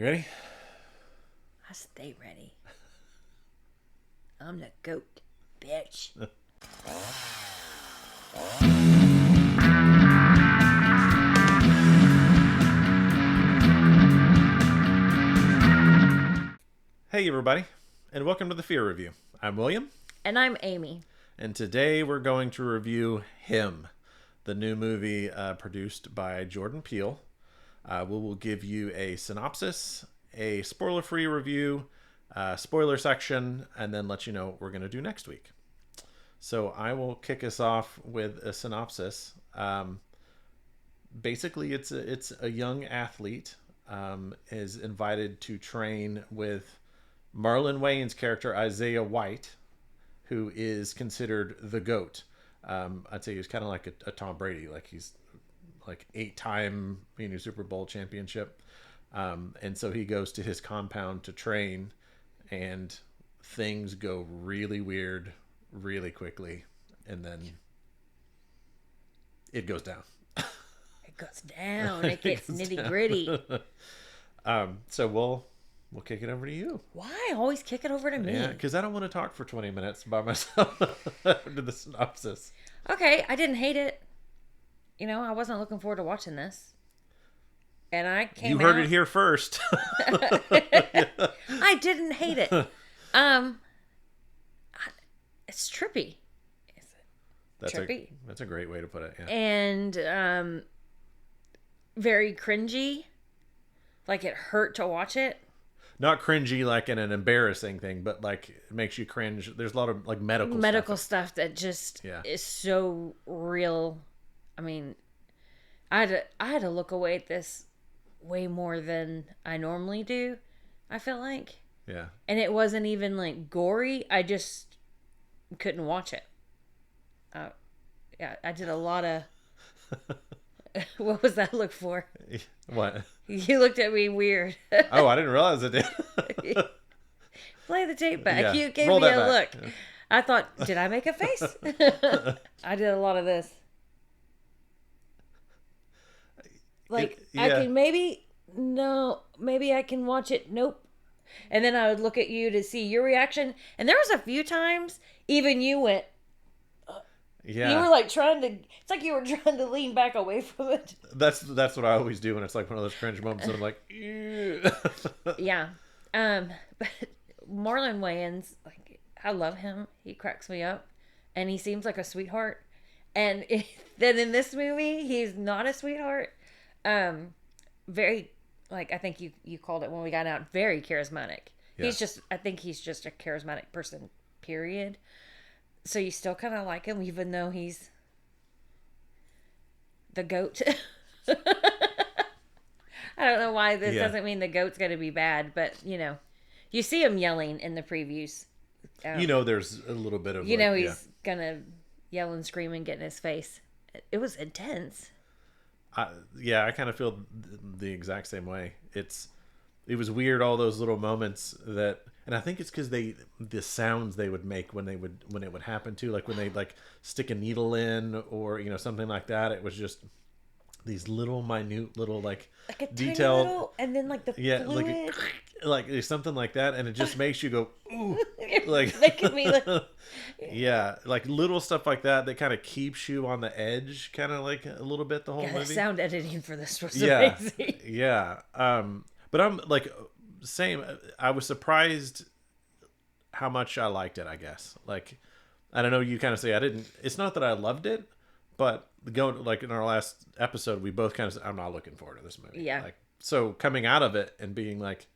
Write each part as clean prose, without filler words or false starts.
You ready? I stay ready. I'm the goat, bitch. Hey everybody, and welcome to the Fear Review. I'm William. And I'm Amy. And today we're going to review Him, the new movie produced by Jordan Peele. We will give you a synopsis, a spoiler-free review, spoiler section, and then let you know what we're going to do next week. So I will kick us off with a synopsis. Basically, it's a young athlete is invited to train with Marlon Wayans' character Isaiah White, who is considered the GOAT. I'd say he's kind of like a Tom Brady, like he's like 8-time Super Bowl championship. And so he goes to his compound to train, and things go really weird really quickly, and then it goes down. It goes down. It gets nitty gritty. So we'll kick it over to you. Why always kick it over to me? Yeah, because I don't want to talk for 20 minutes by myself to the synopsis. Okay, I didn't hate it. You know, I wasn't looking forward to watching this. And I came You heard it here first. I didn't hate it. It's trippy. Trippy? That's a great way to put it. Yeah. And very cringy. Like it hurt to watch it. Not cringy like in an embarrassing thing, but like it makes you cringe. There's a lot of like medical stuff that just is so real. I mean, I had to look away at this way more than I normally do, I feel like. Yeah. And it wasn't even like gory. I just couldn't watch it. Yeah, I did a lot of... What was that look for? What? You looked at me weird. Oh, I didn't realize it did. Play the tape back. Yeah. You gave Roll me a that look. back. I thought, did I make a face? I did a lot of this. Like, yeah. I can maybe I can watch it. Nope. And then I would look at you to see your reaction. And there was a few times, even you went, yeah. You were like it's like you were trying to lean back away from it. That's what I always do when it's like one of those cringe moments and I'm like, ew. Yeah. But Marlon Wayans, like, I love him. He cracks me up. And he seems like a sweetheart. And then in this movie, he's not a sweetheart. Very, like, I think you called it when we got out, very charismatic. Yeah. I think he's just a charismatic person, period. So you still kind of like him, even though he's the GOAT. I don't know why this doesn't mean the GOAT's going to be bad, but, you know, you see him yelling in the previews. There's a little bit of, he's going to yell and scream and get in his face. It was intense. I kind of feel the exact same way. It was weird, all those little moments that... And I think it's because the sounds they would make when it would happen too, like when they like stick a needle in or something like that. It was just these little minute little like a detailed, tiny little, and then like the fluid. like there's something like that, and it just makes you go ooh, like making me like yeah, like little stuff like that kind of keeps you on the edge, kind of like a little bit the whole movie. The sound editing for this was amazing. Yeah. But I'm like. Same. I was surprised how much I liked it, I guess. Like, I don't know, you kind of say I didn't. It's not that I loved it, but like in our last episode, we both kind of said, I'm not looking forward to this movie. Yeah. Like, so coming out of it and being like,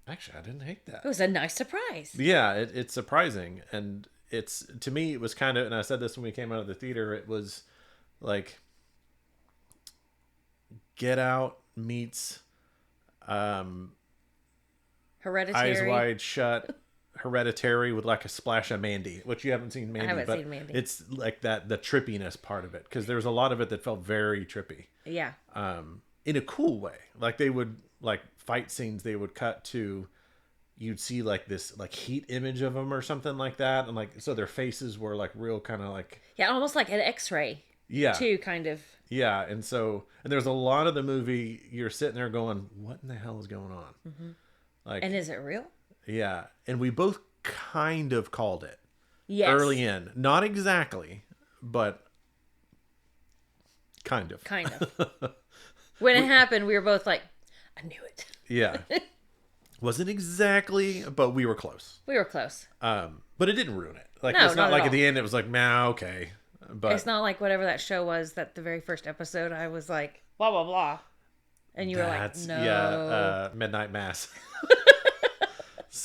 actually, I didn't hate that. It was a nice surprise. Yeah, it's surprising. And to me, it was kind of, and I said this when we came out of the theater, it was like Get Out meets, Hereditary. Eyes Wide Shut, Hereditary with like a splash of Mandy, which you haven't seen Mandy. I haven't seen Mandy. It's like the trippiness part of it, because there's a lot of it that felt very trippy. Yeah. In a cool way. Like they would, like fight scenes, they would cut to, you'd see like this like heat image of them or something like that. And like, so their faces were like real kind of like. Yeah, almost like an X-ray. Yeah. too, kind of. Yeah. And there's a lot of the movie you're sitting there going, what in the hell is going on? Like, And is it real? yeah. And we both kind of called it Yes. early in. Not exactly, but kind of. Kind of. When it happened, we were both like, I knew it. Yeah. Wasn't exactly, but we were close. We were close. But it didn't ruin it. Like, No, it's not not at like all. at the end it was like, nah, okay. But It's not like whatever that show was that the very first episode I was like, blah, blah, blah. And you were like, no. Yeah, Midnight Mass.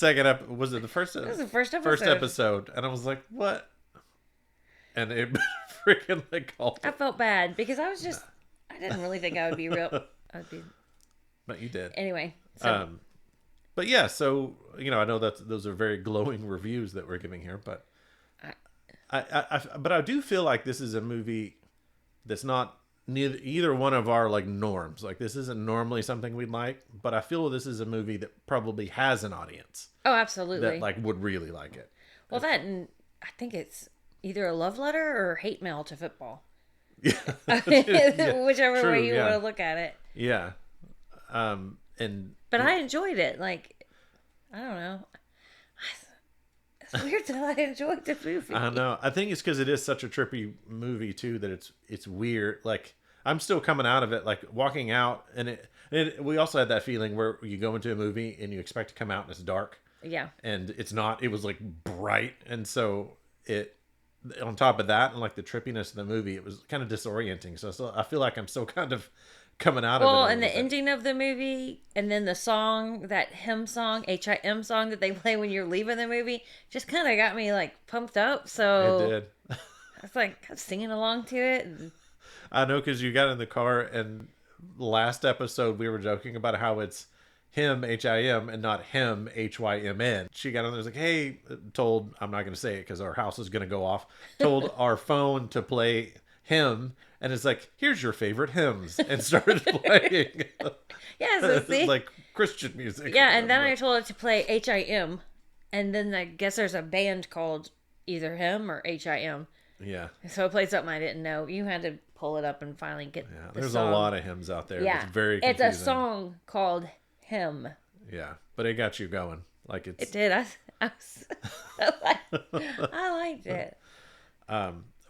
Was it the first? This is the first episode. First episode, and I was like, what? And it freaking like called I it. felt bad because I didn't really think I would be real. But you did. Anyway. So, But yeah, so I know that those are very glowing reviews that we're giving here, but I do feel like this is a movie that's not either one of our like norms. Like, this isn't normally something we'd like, but I feel this is a movie that probably has an audience oh, absolutely. that like would really like it. Well, and I think it's either a love letter or hate mail to football. Yeah. Whichever True, way you yeah. want to look at it. Yeah. But I enjoyed it. Like, I don't know. It's weird that I enjoyed the movie. I don't know. I think it's because it is such a trippy movie too that it's weird. Like, I'm still coming out of it, like walking out, and we also had that feeling where you go into a movie and you expect to come out and it's dark. Yeah. And it's not. It was like bright, and so it. On top of that, and like the trippiness of the movie, it was kind of disorienting. So I feel like I'm still kind of coming out of it. Well, and the ending of the movie, and then the song, that hymn song, HIM song that they play when you're leaving the movie, just kind of got me like pumped up. So it did. I was like singing along to it. I know, because you got in the car, and last episode we were joking about how it's him HIM and not him HYMN. She got on there, was like, hey, I'm not going to say it because our house is going to go off, told our phone to play him, and it's like, here's your favorite hymns, and started playing. Yeah, so see? Like Christian music. Yeah, and then I told it to play HIM, and then I guess there's a band called either him or HIM. Yeah. So it played something I didn't know. You had to pull it up and finally get the there's song. a lot of hymns out there. Yeah. It's very confusing. It's a song called Him. Yeah, but it got you going. Like, It did. I liked it.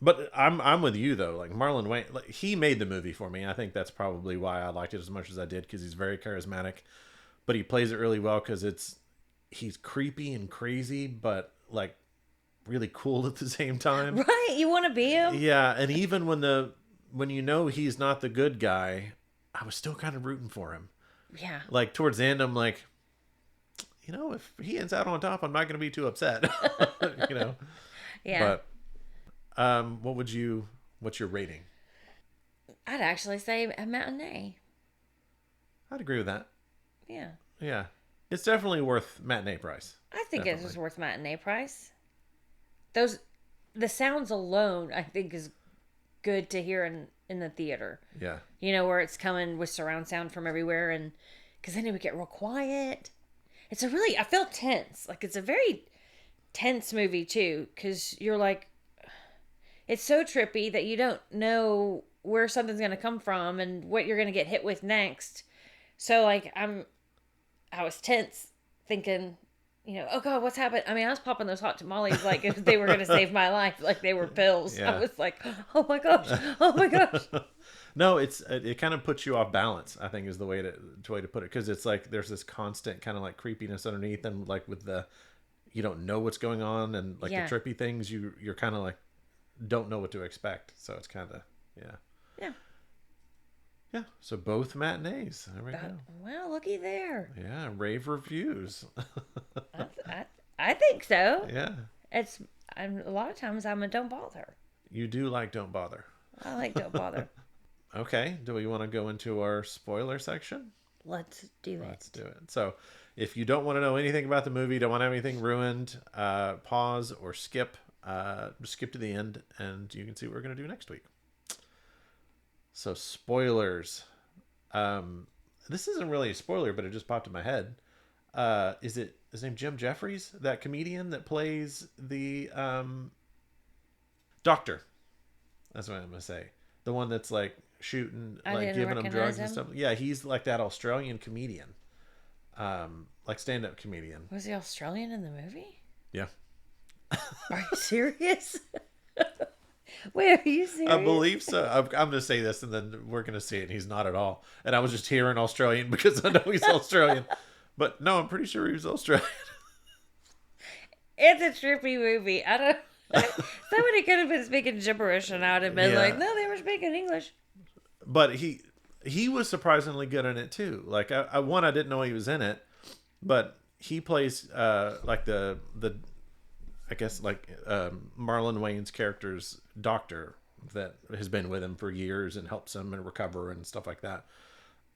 But I'm with you though. Like, Marlon Wayans, like, he made the movie for me. I think that's probably why I liked it as much as I did, because he's very charismatic, but he plays it really well because he's creepy and crazy, but like really cool at the same time. Right? You want to be him? Yeah, and even when he's not the good guy, I was still kind of rooting for him. Yeah. Like, towards the end, I'm like, if he ends out on top, I'm not going to be too upset. Yeah. But what's your rating? I'd actually say a matinee. I'd agree with that. Yeah. Yeah. It's definitely worth matinee price. I think Definitely. it's worth matinee price. The sounds alone, I think, is good to hear in the theater. Yeah. Where it's coming with surround sound from everywhere, and because then it would get real quiet. I feel tense. Like, it's a very tense movie too, because you're like, it's so trippy that you don't know where something's going to come from and what you're going to get hit with next. So like, I was tense thinking, oh God, what's happened? I mean, I was popping those hot tamales like if they were going to save my life, like they were pills. Yeah. I was like, oh my gosh, oh my gosh. No, it kind of puts you off balance, I think, is the way to put it, because it's like there's this constant kind of like creepiness underneath, and like with you don't know what's going on, and like Yeah. the trippy things, you're kind of like don't know what to expect, so it's kind of yeah. So both matinees. There we go. Well, looky there. Yeah, rave reviews. I think so. Yeah, A lot of times I'm a don't bother. you do like Don't Bother. I like don't bother. Okay, do we want to go into our spoiler section? Let's do it. Let's do it. So, if you don't want to know anything about the movie, don't want to have anything ruined, pause or skip. Skip to the end, and you can see what we're going to do next week. So, spoilers. This isn't really a spoiler, but it just popped in my head. Is his name Jim Jeffries, that comedian that plays the doctor? That's what I'm going to say. The one that's like shooting, I like didn't giving them recognize drugs and him. stuff. Yeah, he's like that Australian comedian, like stand-up comedian. Was he Australian in the movie? Yeah, Are you serious? Wait, are you I serious? believe so. I'm going to say this, and then we're going to see it. And he's not at all. And I was just hearing Australian because I know he's Australian. But no, I'm pretty sure he was Australian. It's a trippy movie. I don't. Somebody could have been speaking gibberish, and I would have been like, Yeah, "No, they were speaking English." but he was surprisingly good in it too. Like I didn't know he was in it, but he plays like the I guess like Marlon Wayans' character's doctor that has been with him for years and helps him and recover and stuff like that.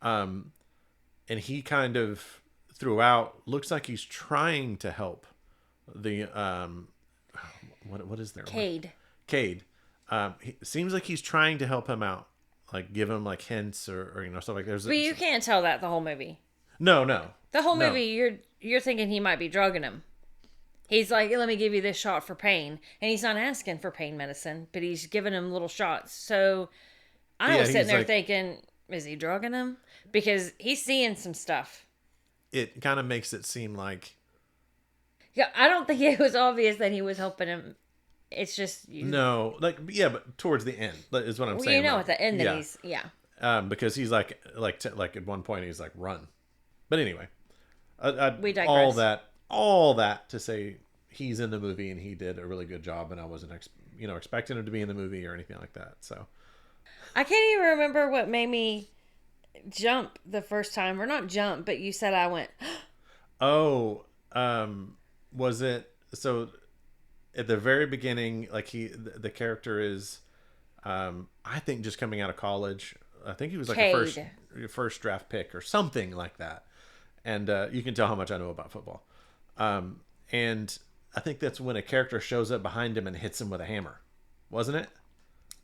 And he kind of throughout looks like he's trying to help the what is there? Cade. Cade. He seems like he's trying to help him out, like give him like hints or stuff like there's. But you can't tell that the whole movie. No. The whole movie, you're thinking he might be drugging him. He's like, "Let me give you this shot for pain," and he's not asking for pain medicine, but he's giving him little shots. So I was sitting there thinking, "Is he drugging him?" Because he's seeing some stuff. It kind of makes it seem like. Yeah, I don't think it was obvious that he was helping him. It's just No, like but towards the end is what I'm saying. At the end that he's because he's like at one point he's like run, but anyway, we digress. All that to say he's in the movie and he did a really good job, and I wasn't expecting him to be in the movie or anything like that. So I can't even remember what made me jump the first time, or not jump, but you said I went. Oh, was it so? At the very beginning, like the character is, I think just coming out of college. I think he was like a first draft pick or something like that, and you can tell how much I know about football. And I think that's when a character shows up behind him and hits him with a hammer, wasn't it?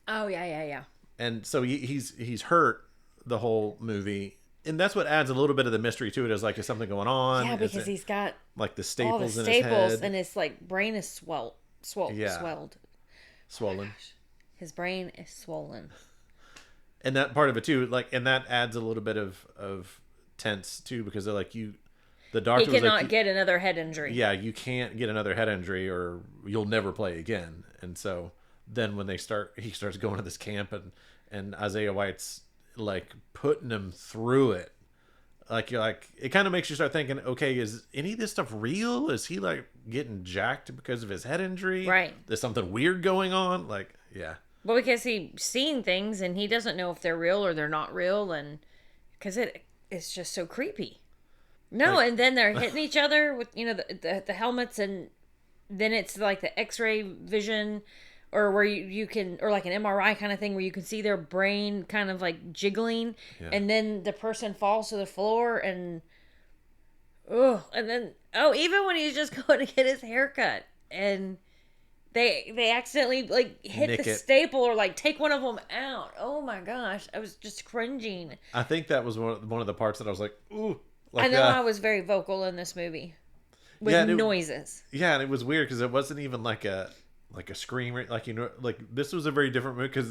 Oh yeah. And so he's hurt the whole movie, and that's what adds a little bit of the mystery to it. Is something going on? Yeah, because he's got like the staples in his head, and his like brain is swelled. Swollen. Oh, his brain is swollen. And that part of it too, like, and that adds a little bit of tense too, because they're like the doctor he cannot get another head injury. Yeah, you can't get another head injury or you'll never play again. And so then when he starts going to this camp and Isaiah White's like putting him through it. Like you're like, it kind of makes you start thinking, okay, is any of this stuff real? Is he like getting jacked because of his head injury? Right. There's something weird going on. Like, yeah. Well, because he's seen things and he doesn't know if they're real or they're not real, and because it's just so creepy. No, and then they're hitting each other with the helmets, and then it's like the X-ray vision, or where you can, or like an MRI kind of thing where you can see their brain kind of like jiggling, and then the person falls to the floor, and then even when he's just going to get his hair cut, and they accidentally like hit the staple or like take one of them out. Oh my gosh, I was just cringing. I think that was one of the parts that I was like, ooh. Like I know I was very vocal in this movie with noises. Yeah, and it was weird because it wasn't even like a scream, like like this was a very different movie because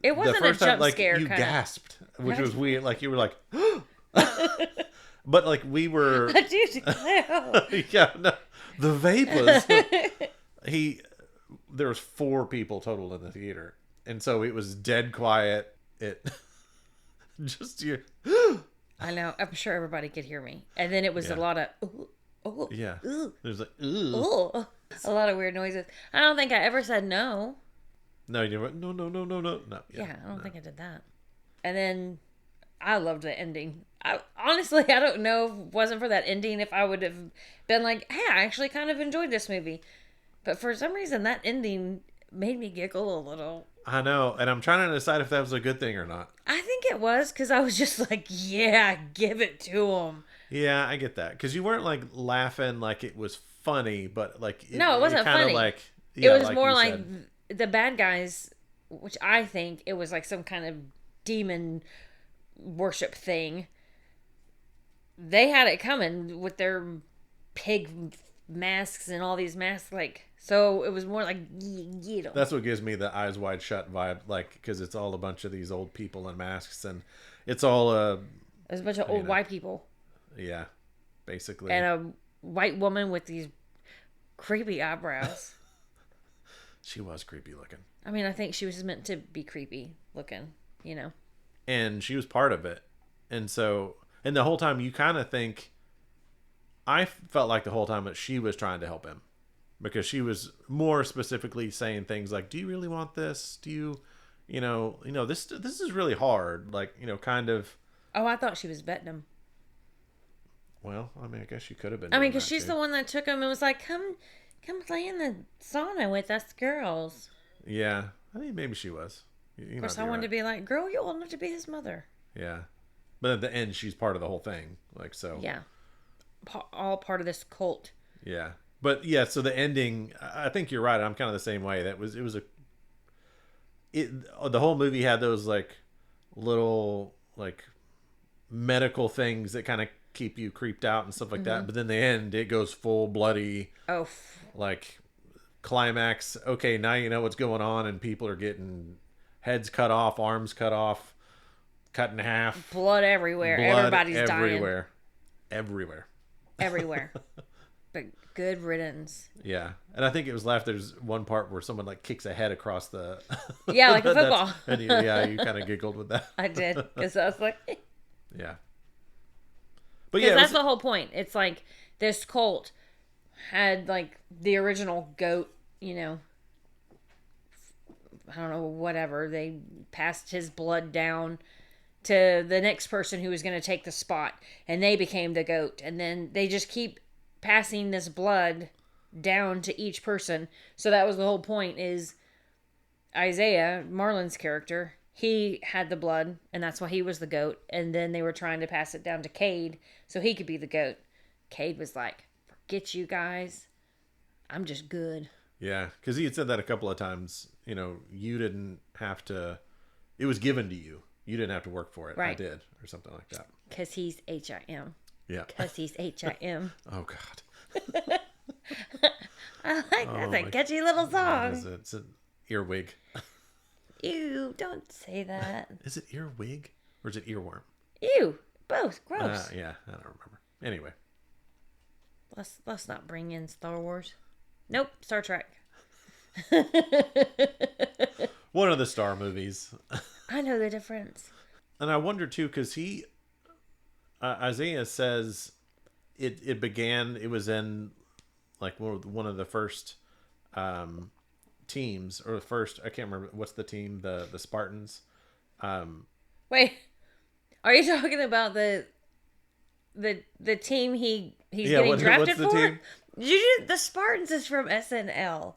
it wasn't the first a jump scare. You gasped, which was weird. Like you were like, but like we were. I do declare. Yeah, no, the vapors. There was 4 people total in the theater, and so it was dead quiet. It just you. I know. I'm sure everybody could hear me. And then it was a lot of yeah. There's like a lot of weird noises. I don't think I ever said no. No, you went no. Yeah, I don't think I did that. And then I loved the ending. Honestly, I don't know if it wasn't for that ending if I would have been like, hey, I actually kind of enjoyed this movie. But for some reason, that ending made me giggle a little. I know, and I'm trying to decide if that was a good thing or not. I think it was, because I was just like, yeah, give it to him. Yeah, I get that. Because you weren't like laughing like it was funny, but like... No, it wasn't funny. Like, it was like more like the bad guys, which I think it was like some kind of demon worship thing. They had it coming with their pig masks and all these masks, like, so it was more like get 'em. That's what gives me the Eyes Wide Shut vibe, like, because it's all a bunch of these old people in masks, and it's all There's a bunch of old white people yeah, basically, and a white woman with these creepy eyebrows. she was creepy looking. I mean, I think she was meant to be creepy looking, you know. And she was part of it, and so, and the whole time you kind of think, I felt like the whole time that she was trying to help him, because she was more specifically saying things like, "Do you really want this? Do you, this is really hard." Like, kind of. Oh, I thought she was betting him. Well, I mean, I guess she could have been. I mean, because she's the one that took him and was like, "Come play in the sauna with us girls." Yeah, I think maybe she was. Of course, I wanted to be like, "Girl, you old enough to be his mother." Yeah, but at the end, she's part of the whole thing. Like, so. Yeah. All part of this cult. Yeah. But yeah, so the ending, I think you're right. I'm kind of the same way. The whole movie had those like little like medical things that kind of keep you creeped out and stuff like that. But then the end, it goes full bloody. Oh. Like climax. Okay, now you know what's going on, and people are getting heads cut off, arms cut off, cut in half, blood everywhere. Everybody's everywhere. Everywhere. But good riddance. Yeah. And I think it was left. There's one part where someone like kicks a head across the. Yeah, like a football. And you kind of giggled with that. I did. Because I was like. Yeah. But yeah. That's the whole point. It's like this cult had like the original goat, I don't know, whatever. They passed his blood down to the next person who was going to take the spot, and they became the goat, and then they just keep passing this blood down to each person. So that was the whole point, is Isaiah, Marlon's character, he had the blood, and that's why he was the goat, and then they were trying to pass it down to Cade so he could be the goat. Cade was like, forget you guys, I'm just good. Yeah, because he had said that a couple of times. You didn't have to, it was given to you. You didn't have to work for it. Right. I did, or something like that. Because he's HIM. Yeah. Because he's HIM. Oh, God. I like that's a catchy little song. It's an earwig. Ew, don't say that. Is it earwig or is it earworm? Ew, both. Gross. Yeah, I don't remember. Anyway. Let's not bring in Star Wars. Nope, Star Trek. One of the Star movies. I know the difference. And I wonder too, because Isaiah says it began, it was in like one of the first teams, or the first, I can't remember, what's the team, the Spartans. Wait, are you talking about the team he's getting drafted for? Team? The Spartans is from SNL.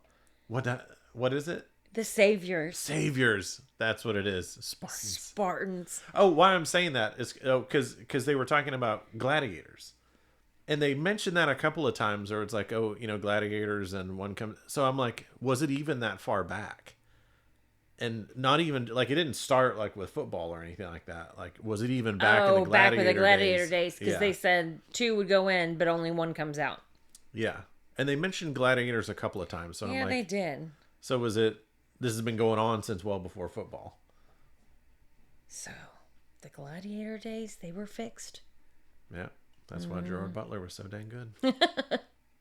What is it? The Saviors. Saviors. That's what it is. Spartans. Oh, why I'm saying that is because they were talking about gladiators. And they mentioned that a couple of times, or it's like, gladiators, and one comes. So I'm like, was it even that far back? And not even, like, it didn't start, like, with football or anything like that. Like, was it even back in the gladiator days? Back with the gladiator days, because they said 2 would go in, but only 1 comes out. Yeah. And they mentioned gladiators a couple of times. So I'm like, they did. So was it, this has been going on since well before football. So, the gladiator days, they were fixed. Yeah. That's why Gerard Butler was so dang good.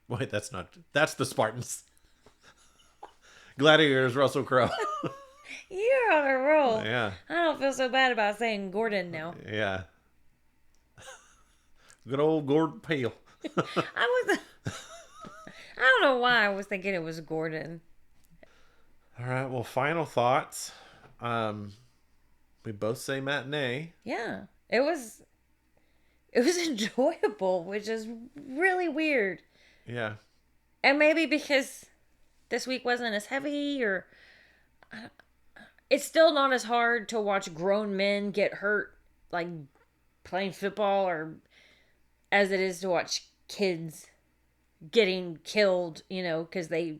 Wait, that's the Spartans. Gladiators, Russell Crowe. You're on a roll. Yeah. I don't feel so bad about saying Gordon now. Yeah. Good old Gordon Peele. I don't know why I was thinking it was Gordon. All right, well, final thoughts. We both say Matinee. Yeah. It was enjoyable, which is really weird. Yeah. And maybe because this week wasn't as heavy, or it's still not as hard to watch grown men get hurt, like playing football, or as it is to watch kids getting killed, because they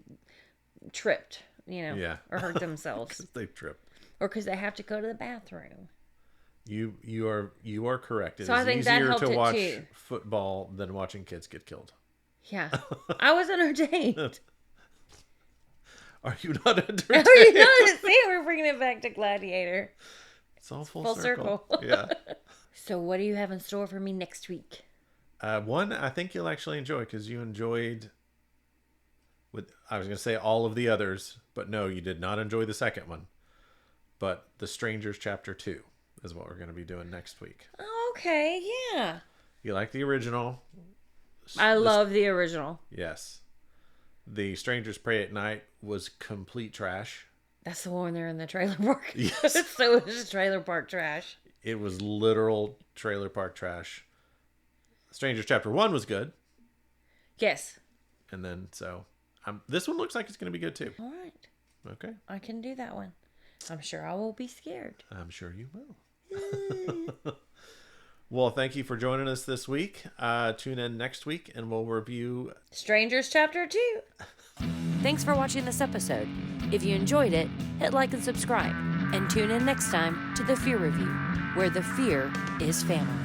tripped, yeah. or hurt themselves. Because they tripped. Or because they have to go to the bathroom. You are correct. It so is I think easier that helped to watch too. Football than watching kids get killed. Yeah. I was entertained. Are you not entertained? Are you not? See, we're bringing it back to Gladiator. It's all Full circle. Yeah. So what do you have in store for me next week? One I think you'll actually enjoy because you enjoyed I was going to say all of the others, but no, you did not enjoy the second one. But The Strangers Chapter 2 is what we're going to be doing next week. Oh, okay, yeah. You like the original? I love the original. Yes. The Strangers Pray at Night was complete trash. That's the one they're in the trailer park. Yes. So it was trailer park trash. It was literal trailer park trash. Strangers Chapter 1 was good. Yes. And then, so, this one looks like it's going to be good too. All right. Okay. I can do that one. I'm sure I will be scared. I'm sure you will. Well, thank you for joining us this week. Tune in next week and we'll review Strangers Chapter 2. Thanks for watching this episode. If you enjoyed it, hit like and subscribe. And tune in next time to The Fear Review, where the fear is family.